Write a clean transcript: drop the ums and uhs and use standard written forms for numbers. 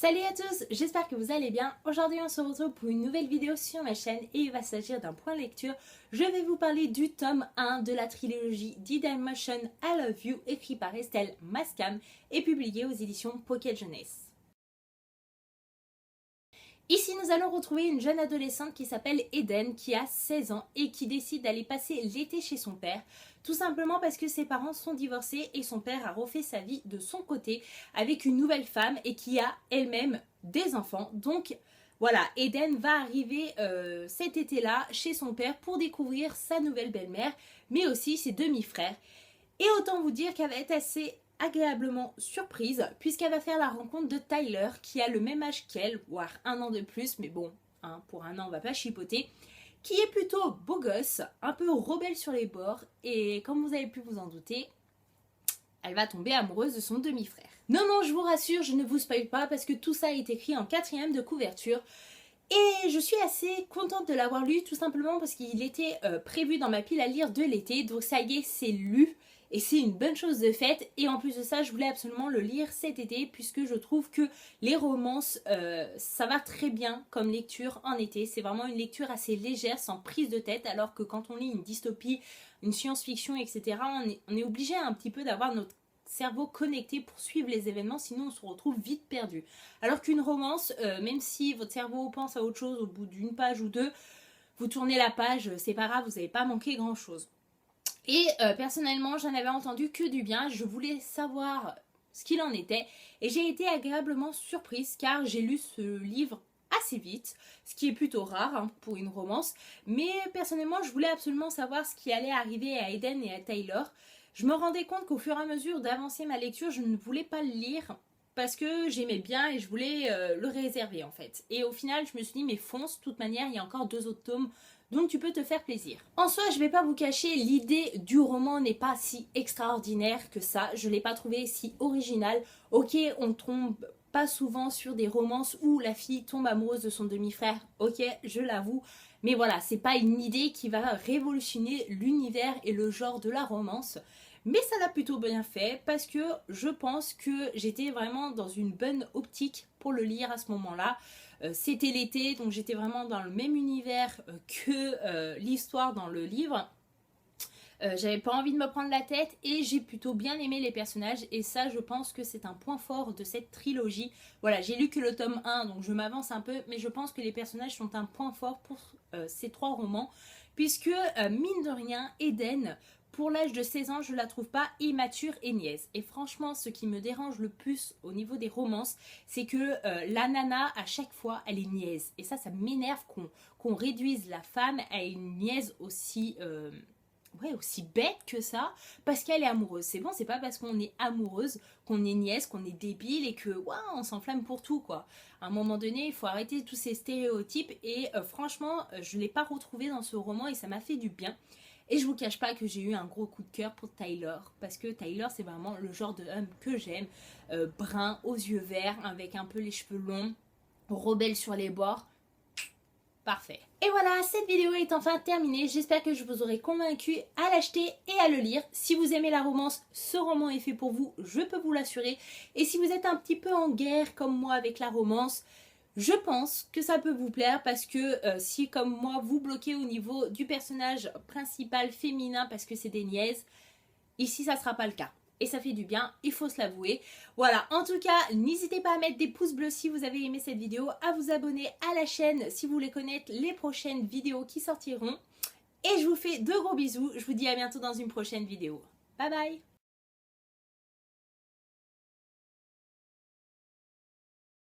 Salut à tous, j'espère que vous allez bien. Aujourd'hui on se retrouve pour une nouvelle vidéo sur ma chaîne et il va s'agir d'un point lecture. Je vais vous parler du tome 1 de la trilogie Eden Motion I Love You, écrit par Estelle Mascam et publié aux éditions Pocket Jeunesse. Ici, nous allons retrouver une jeune adolescente qui s'appelle Eden, qui a 16 ans et qui décide d'aller passer l'été chez son père, tout simplement parce que ses parents sont divorcés et son père a refait sa vie de son côté avec une nouvelle femme et qui a elle-même des enfants. Donc voilà, Eden va arriver cet été-là chez son père pour découvrir sa nouvelle belle-mère, mais aussi ses demi-frères. Et autant vous dire qu'elle va être assez agréablement surprise puisqu'elle va faire la rencontre de Tyler qui a le même âge qu'elle, voire un an de plus, mais bon, hein, pour un an on va pas chipoter, qui est plutôt beau gosse, un peu rebelle sur les bords et comme vous avez pu vous en douter, elle va tomber amoureuse de son demi-frère. Non, je vous rassure, je ne vous spoil pas parce que tout ça est écrit en 4e de couverture. Et je suis assez contente de l'avoir lu tout simplement parce qu'il était prévu dans ma pile à lire de l'été, donc ça y est, c'est lu. Et c'est une bonne chose de faite. Et en plus de ça, je voulais absolument le lire cet été puisque je trouve que les romances, ça va très bien comme lecture en été. C'est vraiment une lecture assez légère, sans prise de tête. Alors que quand on lit une dystopie, une science-fiction, etc., on est obligé un petit peu d'avoir notre cerveau connecté pour suivre les événements. Sinon, on se retrouve vite perdu. Alors qu'une romance, même si votre cerveau pense à autre chose au bout d'une page ou deux, vous tournez la page, c'est pas grave, vous n'avez pas manqué grand-chose. Et personnellement, j'en avais entendu que du bien. Je voulais savoir ce qu'il en était. Et j'ai été agréablement surprise car j'ai lu ce livre assez vite. Ce qui est plutôt rare hein, pour une romance. Mais personnellement, je voulais absolument savoir ce qui allait arriver à Eden et à Tyler. Je me rendais compte qu'au fur et à mesure d'avancer ma lecture, je ne voulais pas le lire parce que j'aimais bien et je voulais le réserver en fait. Et au final, je me suis dit, mais fonce, de toute manière, il y a encore 2 autres tomes. Donc tu peux te faire plaisir. En soi, je vais pas vous cacher, l'idée du roman n'est pas si extraordinaire que ça. Je l'ai pas trouvé si original. Ok, on tombe pas souvent sur des romances où la fille tombe amoureuse de son demi-frère. Ok, je l'avoue. Mais voilà, c'est pas une idée qui va révolutionner l'univers et le genre de la romance. Mais ça l'a plutôt bien fait parce que je pense que j'étais vraiment dans une bonne optique pour le lire à ce moment-là. C'était l'été, donc j'étais vraiment dans le même univers que l'histoire dans le livre. J'avais pas envie de me prendre la tête et j'ai plutôt bien aimé les personnages et ça je pense que c'est un point fort de cette trilogie. Voilà, j'ai lu que le tome 1 donc je m'avance un peu mais je pense que les personnages sont un point fort pour ces 3 romans puisque mine de rien Eden pour l'âge de 16 ans je la trouve pas immature et niaise et franchement ce qui me dérange le plus au niveau des romances c'est que la nana à chaque fois elle est niaise et ça m'énerve qu'on réduise la femme à une niaise aussi aussi bête que ça parce qu'elle est amoureuse. C'est bon, c'est pas parce qu'on est amoureuse qu'on est niaise, qu'on est débile et que on s'enflamme pour tout quoi. À un moment donné, il faut arrêter tous ces stéréotypes et franchement, je l'ai pas retrouvé dans ce roman et ça m'a fait du bien. Et je vous cache pas que j'ai eu un gros coup de cœur pour Tyler parce que Tyler c'est vraiment le genre de homme que j'aime, brun, aux yeux verts, avec un peu les cheveux longs, rebelle sur les bords. Parfait. Et voilà, cette vidéo est enfin terminée. J'espère que je vous aurai convaincu à l'acheter et à le lire. Si vous aimez la romance, ce roman est fait pour vous, je peux vous l'assurer. Et si vous êtes un petit peu en guerre comme moi avec la romance, je pense que ça peut vous plaire parce que si comme moi vous bloquez au niveau du personnage principal féminin parce que c'est des niaises, ici ça sera pas le cas. Et ça fait du bien, il faut se l'avouer. Voilà, en tout cas, n'hésitez pas à mettre des pouces bleus si vous avez aimé cette vidéo, à vous abonner à la chaîne si vous voulez connaître les prochaines vidéos qui sortiront. Et je vous fais de gros bisous, je vous dis à bientôt dans une prochaine vidéo. Bye bye!